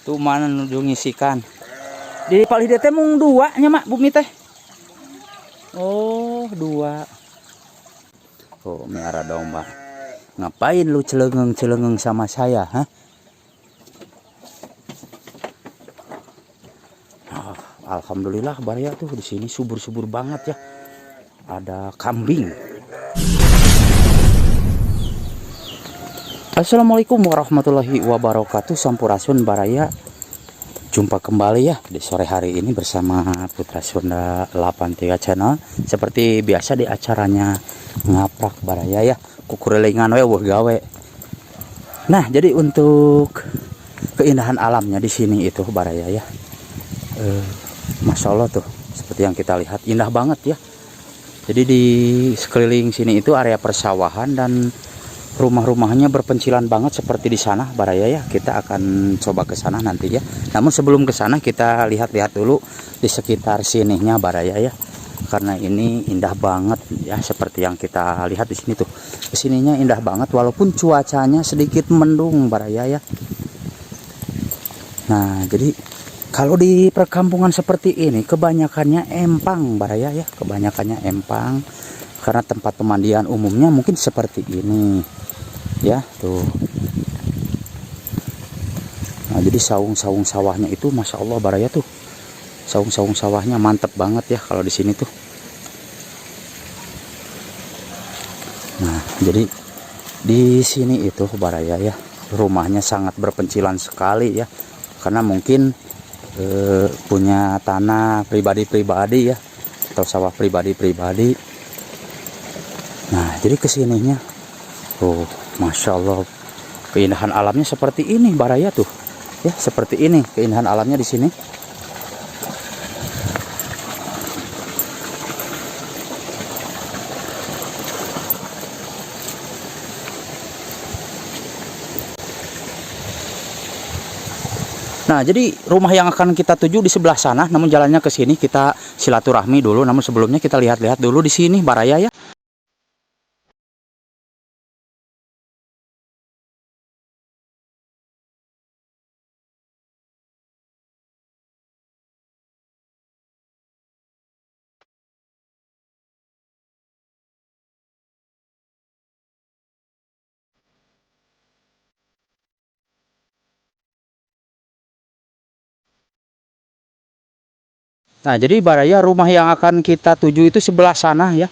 Tuh mana nuju ngisikan. Di palih teh mung 2 nya mak bumi teh. Oh 2. Oh miara domba. Ngapain lu celengeng sama saya, ha? Oh, alhamdulillah Baraya tuh di sini subur-subur banget ya. Ada kambing. Assalamualaikum warahmatullahi wabarakatuh. Sampurasun Baraya. Jumpa kembali ya di sore hari ini bersama Putra Sunda 83 Channel. Seperti biasa di acaranya ngaprak Baraya ya. Kukurelingan we weuh gawe. Nah, jadi untuk keindahan alamnya di sini itu Baraya ya. Masya Allah tuh seperti yang kita lihat indah banget ya. Jadi di sekeliling sini itu area persawahan dan rumah-rumahnya berpencilan banget seperti di sana Baraya ya. Kita akan coba ke sana nanti ya. Namun sebelum ke sana kita lihat-lihat dulu di sekitar sininya Baraya ya. Karena ini indah banget ya, seperti yang kita lihat di sini tuh. Kesininya indah banget walaupun cuacanya sedikit mendung Baraya ya. Nah, jadi kalau di perkampungan seperti ini kebanyakannya empang Baraya ya, kebanyakannya empang karena tempat pemandian umumnya mungkin seperti ini. Ya, tuh. Nah, jadi saung-saung sawahnya itu Masya Allah Baraya tuh. Saung-saung sawahnya mantep banget ya kalau di sini tuh. Nah, jadi di sini itu Baraya ya, rumahnya sangat berpencilan sekali ya. Karena mungkin punya tanah pribadi-pribadi ya, atau sawah pribadi-pribadi. Nah, jadi kesininya, oh, Masya Allah, keindahan alamnya seperti ini Baraya tuh, ya seperti ini keindahan alamnya di sini. Nah, jadi rumah yang akan kita tuju di sebelah sana, namun jalannya ke sini kita silaturahmi dulu. Namun sebelumnya kita lihat-lihat dulu di sini Baraya ya. Nah, jadi Baraya rumah yang akan kita tuju itu sebelah sana ya.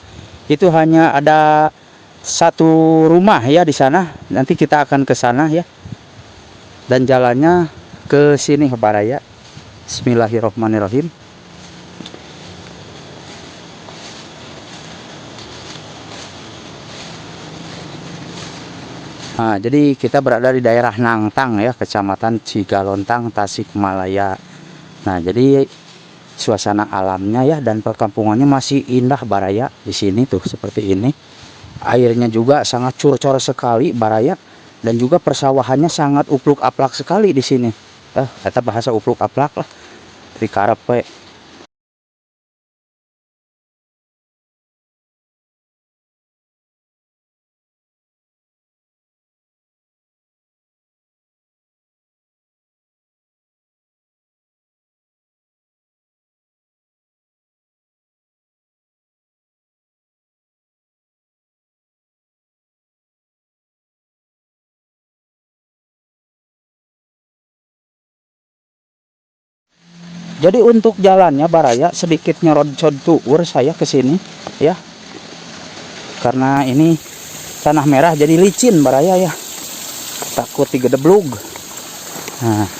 Itu hanya ada satu rumah ya di sana. Nanti kita akan ke sana ya. Dan jalannya ke sini Baraya. Bismillahirrahmanirrahim. Nah, jadi kita berada di daerah Nangtang ya, Kecamatan Cigalontang, Tasikmalaya. Nah, jadi suasana alamnya ya dan perkampungannya masih indah Baraya di sini tuh seperti ini. Airnya juga sangat curcor sekali Baraya dan juga persawahannya sangat upluk aplak sekali di sini. Kata bahasa upluk aplak lah. Di karepe. Jadi untuk jalannya Baraya sedikit nyorot tuur saya ke sini ya. Karena ini tanah merah jadi licin Baraya ya. Takut digedeblug. Nah,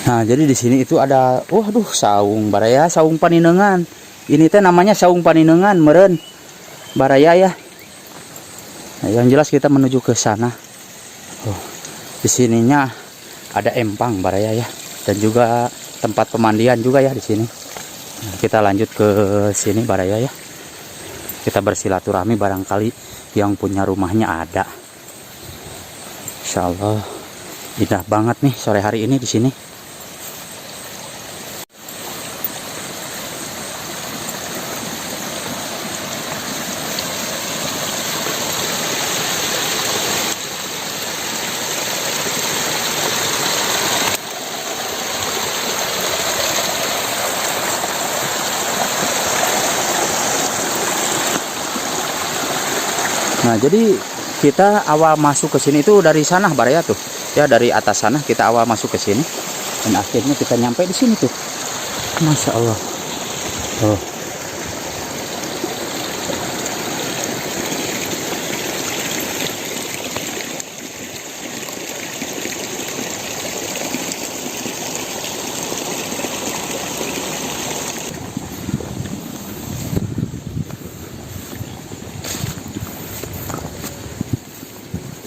Nah, jadi di sini itu ada, waduh, saung Baraya, saung paninengan. Ini teh namanya saung paninengan, meren Baraya ya. Nah, yang jelas kita menuju ke sana. Oh. Di sininya ada empang Baraya ya, dan juga tempat pemandian juga ya di sini. Nah, kita lanjut ke sini Baraya ya. Kita bersilaturahmi, barangkali yang punya rumahnya ada. Insya Allah indah banget nih sore hari ini di sini. Nah, jadi kita awal masuk ke sini itu dari sana Baraya tuh. Ya, dari atas sana kita awal masuk ke sini dan akhirnya kita nyampe di sini tuh. Masya Allah. Oh.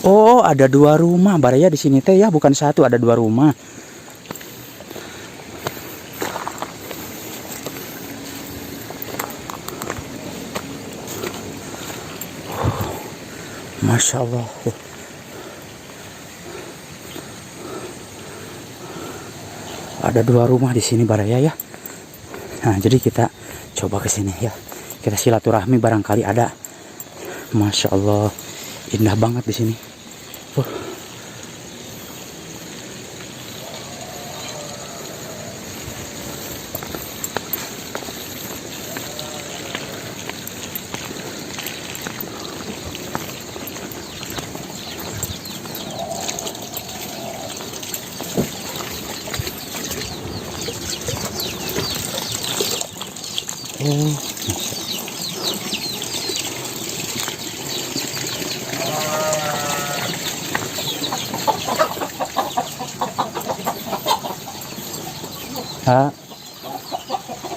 Oh, ada 2 rumah Baraya di sini teh ya, bukan satu, ada 2 rumah. Masya Allah. Ada 2 rumah di sini Baraya ya. Nah, jadi kita coba ke sini ya. Kita silaturahmi, barangkali ada. Masya Allah, indah banget di sini.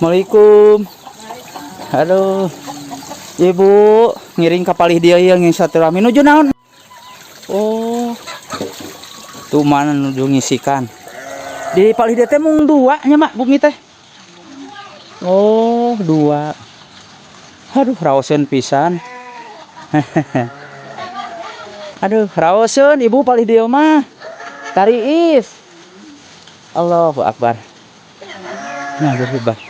Assalamualaikum. Halo. Ibu, ngiring kapal dia yang satu rame nuju naon? Oh. Tuh mana nuju ngisikan. Di palih dia teh mung 2 nya mak bumi teh. Oh, 2. Aduh, raoseun pisan. Aduh, raoseun ibu palih dia mah. Tariis. Allahu Akbar. Nah, berubah.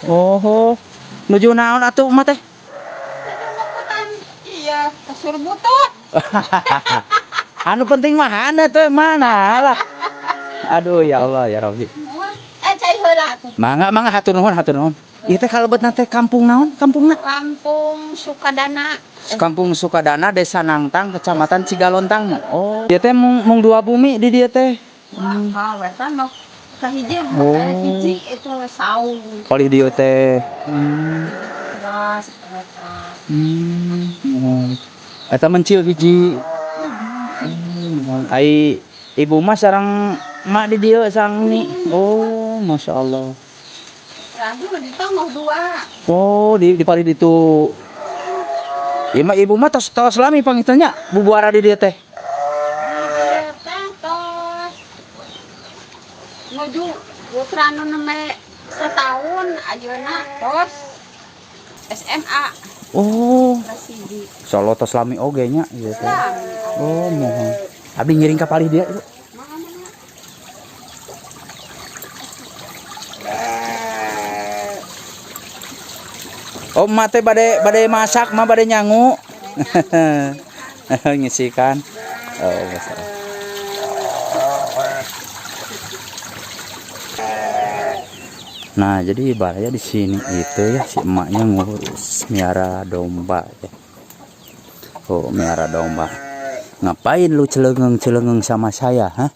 Oh, nuju naon atuh mah teh? Iya, kasur butut. Anu penting mah hana tuh mana lah. Aduh ya Allah ya Rabbi. Cai heula atuh. Mangga hatur nuhun hatur nuhun. Ieu teh kalebetna teh kampung naon? Kampungna? Kampung Sukadana. Kampung Sukadana, Desa Nangtang, Kecamatan Cigalontang. Oh, ieu teh mung 2 bumi di dieu teh. Wetan mah kahiji. Hiji itu saung. Palih dieu teh. Eta mencil hiji. Ai ibu mah sareng mak di dieu sang ni. Oh, Masya Allah. Di tangguh 2. Oh, di palih ditu. Ieu mah ibu mah tos lami pangitanya bubuara di dieu teh. Nuju putra nu neme setahun ayeuna tos SMA. Oh. Solo tos lami oge nya ieu teh. Oh, mohon. Abdi ngiring ka palih dia. Oh, mate bade masak mah bade nyangu. Ngisikan. Oh, masalah. Nah, jadi Baraya di sini itu ya si emaknya ngurus miara domba ya. Oh, miara domba. Ngapain lu celengeng sama saya, hah?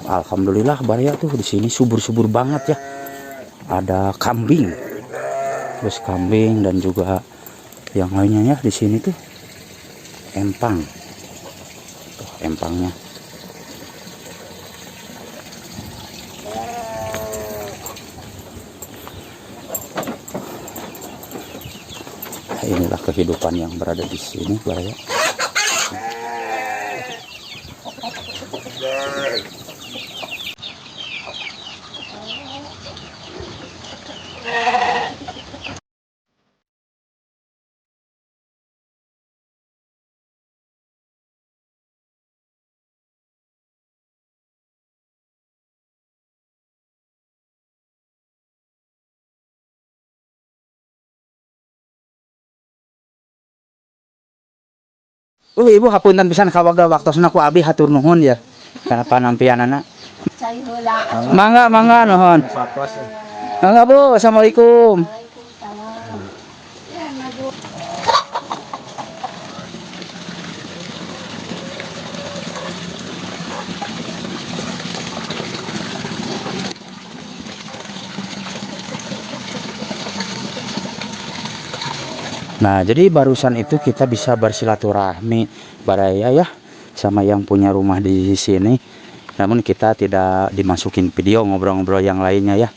Alhamdulillah Baraya tuh di sini subur-subur banget ya. Ada kambing. Terus kambing dan juga yang lainnya ya di sini tuh empang. Tuh empangnya. Inilah kehidupan yang berada di sini, Baraya. Ibu hapunten pisan kawaga waktosna ku abi hatur nuhun ya. Kana panampianana. Mangga mangga nuhun. Mangga Bu, assalamualaikum. Nah, jadi barusan itu kita bisa bersilaturahmi Baraya ya sama yang punya rumah di sini. Namun kita tidak dimasukin video ngobrol-ngobrol yang lainnya ya.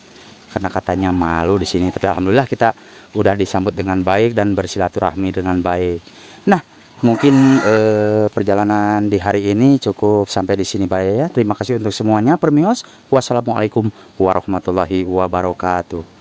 Karena katanya malu di sini. Tapi alhamdulillah kita udah disambut dengan baik dan bersilaturahmi dengan baik. Nah, mungkin perjalanan di hari ini cukup sampai di sini Baraya ya. Terima kasih untuk semuanya. Permios. Wassalamualaikum warahmatullahi wabarakatuh.